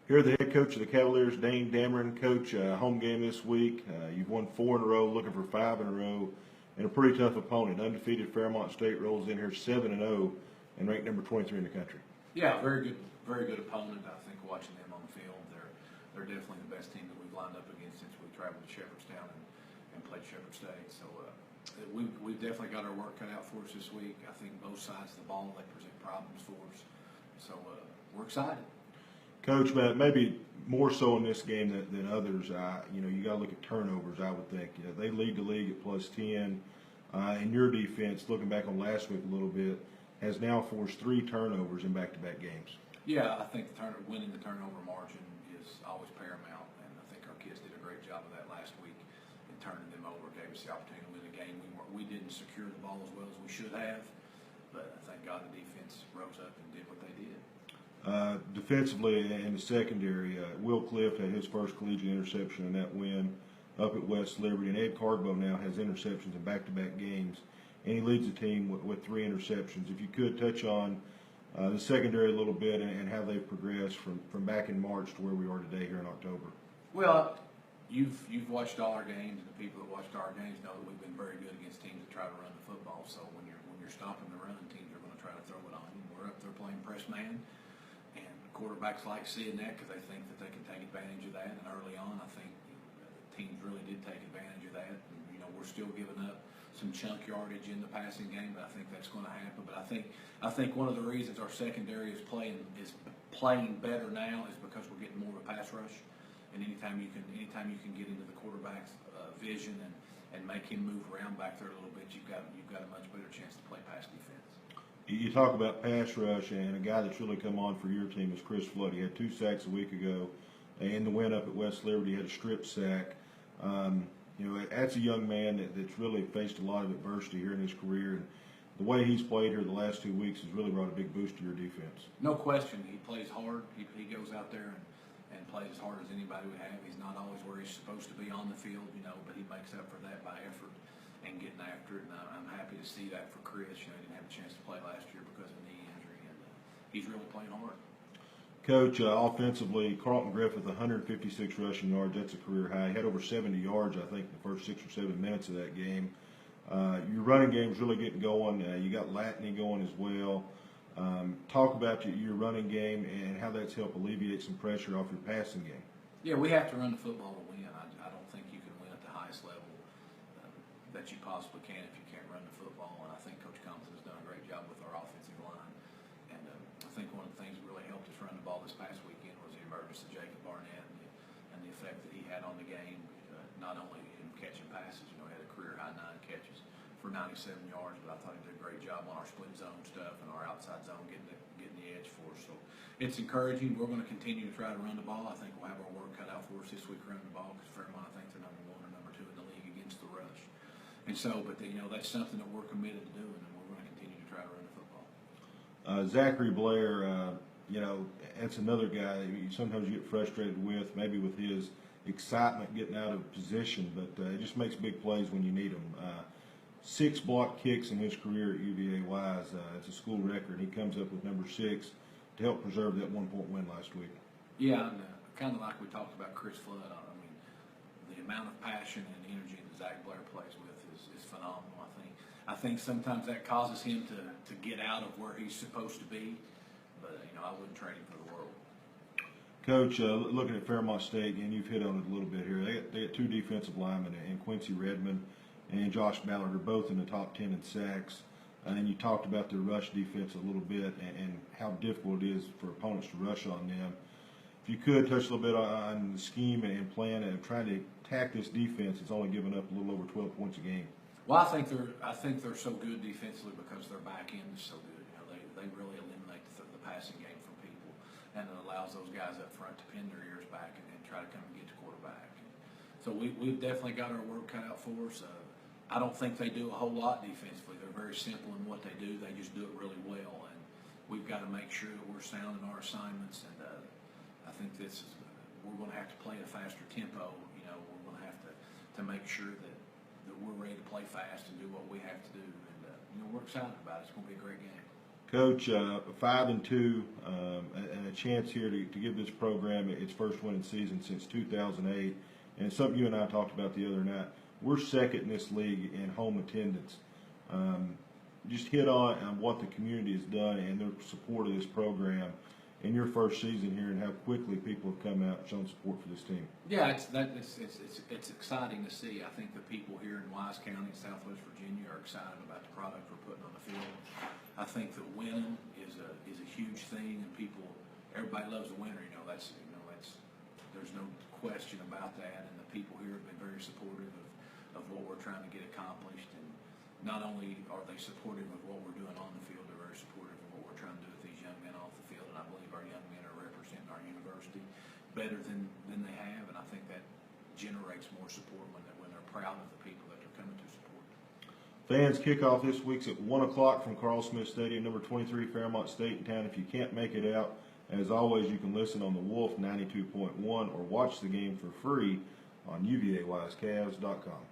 Here, the head coach of the Cavaliers, Dane, Damron. Coach, home game this week. You've won 4 in a row, looking for 5 in a row, and a pretty tough opponent. Undefeated Fairmont State rolls in here 7-0 and ranked number 23 in the country. Yeah, very good opponent. I think watching them on the field, they're definitely the best team that we've lined up against since we traveled to Shepherdstown and played Shepherd State. So we've definitely got our work cut out for us this week. I think both sides of the ball, they present problems for us. So we're excited. Coach, maybe more so in this game than others. You got to look at turnovers. I would think they lead the league at +10. And your defense, looking back on last week a little bit, has now forced 3 turnovers in back-to-back games. Yeah, I think winning the turnover margin is always paramount, and I think our kids did a great job of that last week in turning them over. Gave us the opportunity to win the game. We didn't secure the ball as well as we should have, but I thank God the defense rose up and did what they did. Defensively in the secondary, Will Clift had his first collegiate interception in that win up at West Liberty, and Ed Cardbow now has interceptions in back-to-back games, and he leads the team with 3 interceptions. If you could touch on the secondary a little bit and how they've progressed from back in March to where we are today here in October. Well, you've watched all our games, and the people that watched our games know that we've been very good against teams that try to run the football. So when you're stopping the run, teams are going to try to throw it on you. We're up there playing press man. And quarterbacks like seeing that because they think that they can take advantage of that. And early on, I think teams really did take advantage of that. And, we're still giving up some chunk yardage in the passing game, but I think that's going to happen. But I think one of the reasons our secondary is playing better now is because we're getting more of a pass rush. And anytime you can get into the quarterback's vision and make him move around back there a little bit, you've got a much better chance to play pass defense. You talk about pass rush, and a guy that's really come on for your team is Chris Flood. He had 2 sacks a week ago. In the win up at West Liberty, he had a strip sack. That's a young man that's really faced a lot of adversity here in his career. And the way he's played here the last 2 weeks has really brought a big boost to your defense. No question. He plays hard. He goes out there and plays as hard as anybody would have. He's not always where he's supposed to be on the field, but he makes up for that by effort and getting after it. And I'm happy to see that for Chris. He didn't have a chance to play last year because of a knee injury, and he's really playing hard. Coach, offensively, Carlton Griffith, 156 rushing yards. That's a career high. He had over 70 yards, I think, in the first 6 or 7 minutes of that game. Your running game's really getting going. You got Latney going as well. Talk about your running game and how that's helped alleviate some pressure off your passing game. Yeah, we have to run the football to win. I don't think you can win at the highest level that you possibly can if you can't run the football. And I think Coach Compton has done a great job with our offensive line. And I think one of the things that really helped us run the ball this past weekend was the emergence of Jacob Barnett and the effect that he had on the game, not only in catching passes. He had a career-high 9 catches for 97 yards, but I thought he did a great job on our split zone stuff and our outside zone getting the edge for us. So it's encouraging. We're going to continue to try to run the ball. I think we'll have our work cut out for us this week running the ball because Fairmont, I think they're number 1 or number 2 in the league against the rush. And so, but that's something that we're committed to doing, and we're going to continue to try to run the football. Zachary Blair, that's another guy that you sometimes get frustrated with, maybe with his excitement getting out of position, but it just makes big plays when you need them. 6 block kicks in his career at UVA-wise. It's a school record. He comes up with number 6 to help preserve that 1-point win last week. Yeah, and kind of like we talked about Chris Flood. The amount of passion and energy that Zach Blair plays with is phenomenal. I think sometimes that causes him to get out of where he's supposed to be, but I wouldn't trade him for the world. Coach, looking at Fairmont State, and you've hit on it a little bit here, they got 2 defensive linemen, and Quincy Redmond and Josh Ballard are both in the top 10 in sacks. And you talked about their rush defense a little bit and how difficult it is for opponents to rush on them. If you could touch a little bit on the scheme and plan of trying to attack this defense, it's only given up a little over 12 points a game. Well, I think they're so good defensively because their back end is so good. They really eliminate the passing game from people, and it allows those guys up front to pin their ears back and try to come and get to quarterback. So we've definitely got our work cut out for us. I don't think they do a whole lot defensively. They're very simple in what they do. They just do it really well, and we've got to make sure that we're sound in our assignments. And I think we're going to have to play at a faster tempo. We're going to have to make sure that we're ready to play fast and do what we have to do. And we're excited about it. It's going to be a great game. Coach, 5-2, and a chance here to give this program its first winning season since 2008. And something you and I talked about the other night. We're second in this league in home attendance. Just hit on what the community has done and their support of this program in your first season here, and how quickly people have come out and shown support for this team. Yeah, it's exciting to see. I think the people here in Wise County, Southwest Virginia, are excited about the product we're putting on the field. I think that winning is a huge thing, and everybody loves the winner. That's there's no question about that. And the people here have been very supportive of what we're trying to get accomplished. And not only are they supportive of what we're doing on the field, they're very supportive of what we're trying to do with these young men off the field. And I believe our young men are representing our university better than they have, and I think that generates more support when they're proud of the people that they're coming to support. Fans, kickoff this week's at 1 o'clock from Carl Smith Stadium, number 23, Fairmont State in town. If you can't make it out, as always, you can listen on the Wolf 92.1 or watch the game for free on UVAWiseCavs.com.